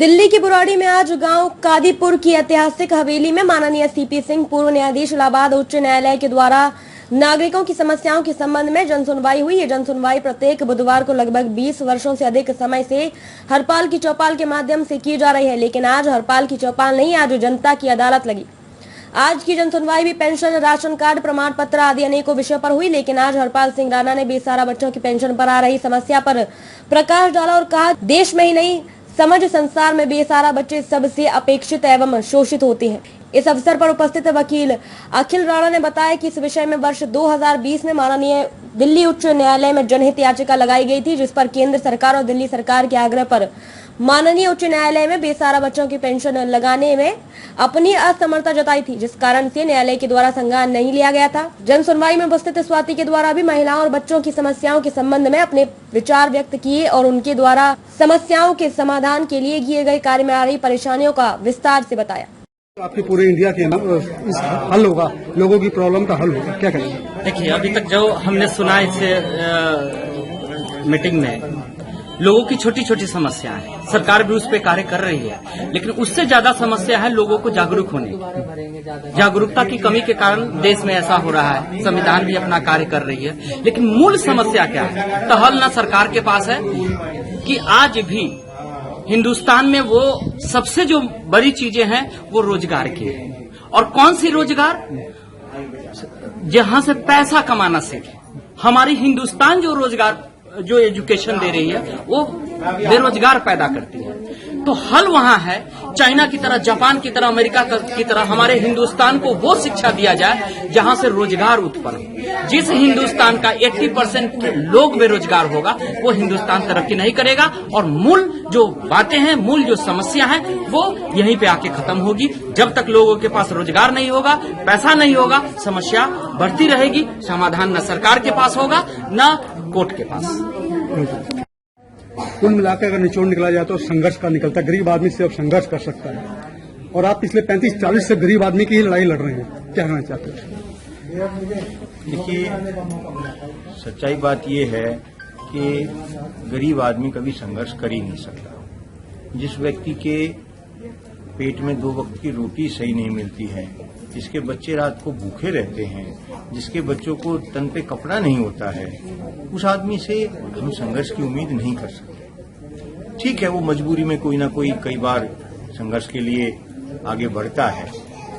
दिल्ली की बुराड़ी में आज गांव कादीपुर की ऐतिहासिक हवेली में माननीय सीपी सिंह पूर्व न्यायाधीश इलाहाबाद उच्च न्यायालय के द्वारा नागरिकों की समस्याओं के संबंध में जनसुनवाई हुई। ये जनसुनवाई प्रत्येक बुधवार को लगभग 20 वर्षों से अधिक समय से हरपाल की चौपाल के माध्यम से की जा रही है, लेकिन आज हरपाल की चौपाल नहीं, आज जनता की अदालत लगी। आज की जनसुनवाई भी पेंशन, राशन कार्ड, प्रमाण पत्र आदि अनेकों विषयों पर हुई, लेकिन आज हरपाल सिंह राणा ने बेसहारा बच्चों की पेंशन पर आ रही समस्या पर प्रकाश डाला और कहा, देश में ही नहीं समझ संसार में बेसहारा बच्चे सबसे अपेक्षित एवं शोषित होते हैं। इस अवसर पर उपस्थित वकील अखिल राणा ने बताया कि इस विषय में वर्ष 2020 में माननीय दिल्ली उच्च न्यायालय में जनहित याचिका लगाई गई थी, जिस पर केंद्र सरकार और दिल्ली सरकार के आग्रह पर माननीय उच्च न्यायालय में बेसहारा बच्चों की पेंशन लगाने में अपनी असमर्थता जताई थी, जिस कारण से न्यायालय के द्वारा संज्ञान नहीं लिया गया था। जन सुनवाई में उपस्थित स्वाति के द्वारा भी महिलाओं और बच्चों की समस्याओं के संबंध में अपने विचार व्यक्त किए और उनके द्वारा समस्याओं के समाधान के लिए किए गए कार्य में आ रही परेशानियों का विस्तार से बताया। आपके पूरे इंडिया के हल होगा, लोगों की प्रॉब्लम का हल होगा, क्या करेंगे? देखिए, अभी तक जो हमने सुना इस मीटिंग में लोगों की छोटी छोटी समस्या है, सरकार भी उस पर कार्य कर रही है, लेकिन उससे ज्यादा समस्या है लोगों को जागरूक होने की। जागरूकता की कमी के कारण देश में ऐसा हो रहा है। संविधान भी अपना कार्य कर रही है, लेकिन मूल समस्या क्या है? तो हल न सरकार के पास है कि आज भी हिंदुस्तान में वो सबसे जो बड़ी चीजें हैं वो रोजगार की है। और कौन सी रोजगार? जहां से पैसा कमाना सीखे। हमारी हिंदुस्तान जो एजुकेशन दे रही है वो बेरोजगार पैदा करती है। तो हल वहां है, चाइना की तरह, जापान की तरह, अमेरिका की तरह हमारे हिंदुस्तान को वो शिक्षा दिया जाए जहां से रोजगार उत्पन्न हो। जिस हिंदुस्तान का 80% लोग बेरोजगार होगा वो हिंदुस्तान तरक्की नहीं करेगा और मूल जो बातें हैं, मूल जो समस्या है वो यहीं पे आके खत्म होगी। जब तक लोगों के पास रोजगार नहीं होगा, पैसा नहीं होगा, समस्या बढ़ती रहेगी। समाधान न सरकार के पास होगा न कोर्ट के पास। कुल मिलाकर अगर निचोड़ निकला जाए तो संघर्ष का निकलता है। गरीब आदमी सिर्फ संघर्ष कर सकता है और आप पिछले 35-40 से गरीब आदमी की ही लड़ाई लड़ रहे हैं, क्या कहना चाहते हैं? देखिए, सच्चाई बात यह है कि गरीब आदमी कभी संघर्ष कर ही नहीं सकता। जिस व्यक्ति के पेट में 2 वक्त की रोटी सही नहीं मिलती है, जिसके बच्चे रात को भूखे रहते हैं, जिसके बच्चों को तन पे कपड़ा नहीं होता है, उस आदमी से हम संघर्ष की उम्मीद नहीं कर सकते। ठीक है, वो मजबूरी में कोई ना कोई कई बार संघर्ष के लिए आगे बढ़ता है,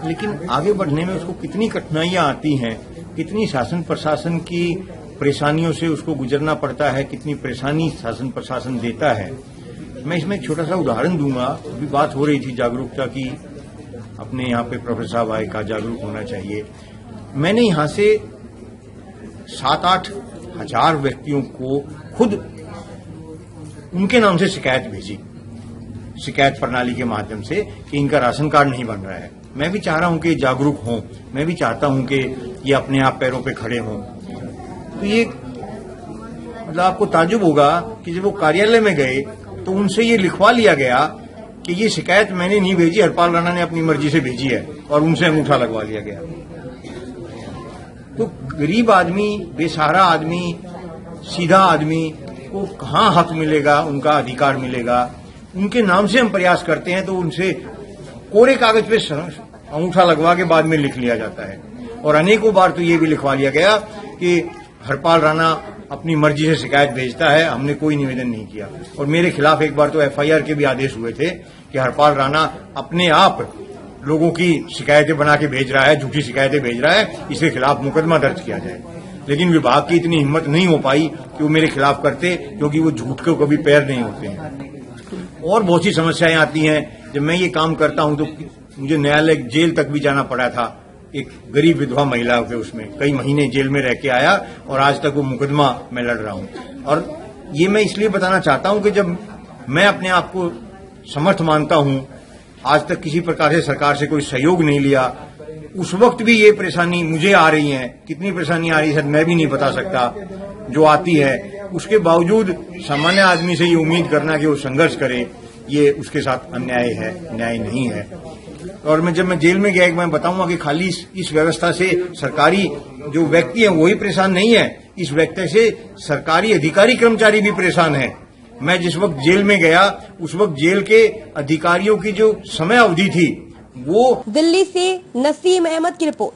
लेकिन आगे बढ़ने में उसको कितनी कठिनाइयां आती हैं, कितनी शासन प्रशासन की परेशानियों से उसको गुजरना पड़ता है, कितनी परेशानी शासन प्रशासन देता है। मैं इसमें एक छोटा सा उदाहरण दूंगा। अभी बात हो रही थी जागरूकता की, अपने यहाँ पे प्रोफेसर साहब आए, का जागरूक होना चाहिए। मैंने यहाँ से 7-8 हजार व्यक्तियों को खुद उनके नाम से शिकायत भेजी, शिकायत प्रणाली के माध्यम से, कि इनका राशन कार्ड नहीं बन रहा है। मैं भी चाह रहा हूं कि जागरूक हों, मैं भी चाहता हूं कि ये अपने आप पैरों पे खड़े हों। तो ये मतलब आपको ताज्जुब होगा कि जब वो कार्यालय में गए तो उनसे ये लिखवा लिया गया कि ये शिकायत मैंने नहीं भेजी, हरपाल राणा ने अपनी मर्जी से भेजी है, और उनसे अंगूठा लगवा लिया गया। तो गरीब आदमी, बेसहारा आदमी, सीधा आदमी को कहाँ हक मिलेगा, उनका अधिकार मिलेगा? उनके नाम से हम प्रयास करते हैं तो उनसे कोरे कागज पे अंगूठा लगवा के बाद में लिख लिया जाता है। और अनेकों बार तो ये भी लिखवा लिया गया कि हरपाल राणा अपनी मर्जी से शिकायत भेजता है, हमने कोई निवेदन नहीं किया। और मेरे खिलाफ एक बार तो FIR के भी आदेश हुए थे कि हरपाल राणा अपने आप लोगों की शिकायतें बना के भेज रहा है, झूठी शिकायतें भेज रहा है, इसके खिलाफ मुकदमा दर्ज किया जाए। लेकिन विभाग की इतनी हिम्मत नहीं हो पाई कि वो मेरे खिलाफ करते, क्योंकि वो झूठ को कभी पैर नहीं होते हैं। और बहुत सी समस्याएं आती हैं। जब मैं ये काम करता हूं तो मुझे न्यायालय, जेल तक भी जाना पड़ा था। एक गरीब विधवा महिला के उसमें कई महीने जेल में रह के आया और आज तक वो मुकदमा मैं लड़ रहा हूं। और ये मैं इसलिए बताना चाहता हूं कि जब मैं अपने आप को समर्थ मानता हूं, आज तक किसी प्रकार से सरकार से कोई सहयोग नहीं लिया, उस वक्त भी ये परेशानी मुझे आ रही है। कितनी परेशानी आ रही है मैं भी नहीं बता सकता, जो आती है। उसके बावजूद सामान्य आदमी से ये उम्मीद करना कि वो संघर्ष करे, ये उसके साथ अन्याय है, न्याय नहीं है। और जब मैं जेल में गया, मैं बताऊंगा कि खाली इस व्यवस्था से सरकारी जो व्यक्ति हैं वही परेशान नहीं है, इस व्यक्ति से सरकारी अधिकारी कर्मचारी भी परेशान है। मैं जिस वक्त जेल में गया उस वक्त जेल के अधिकारियों की जो समय अवधि थी वो दिल्ली से नसीम अहमद की रिपोर्ट।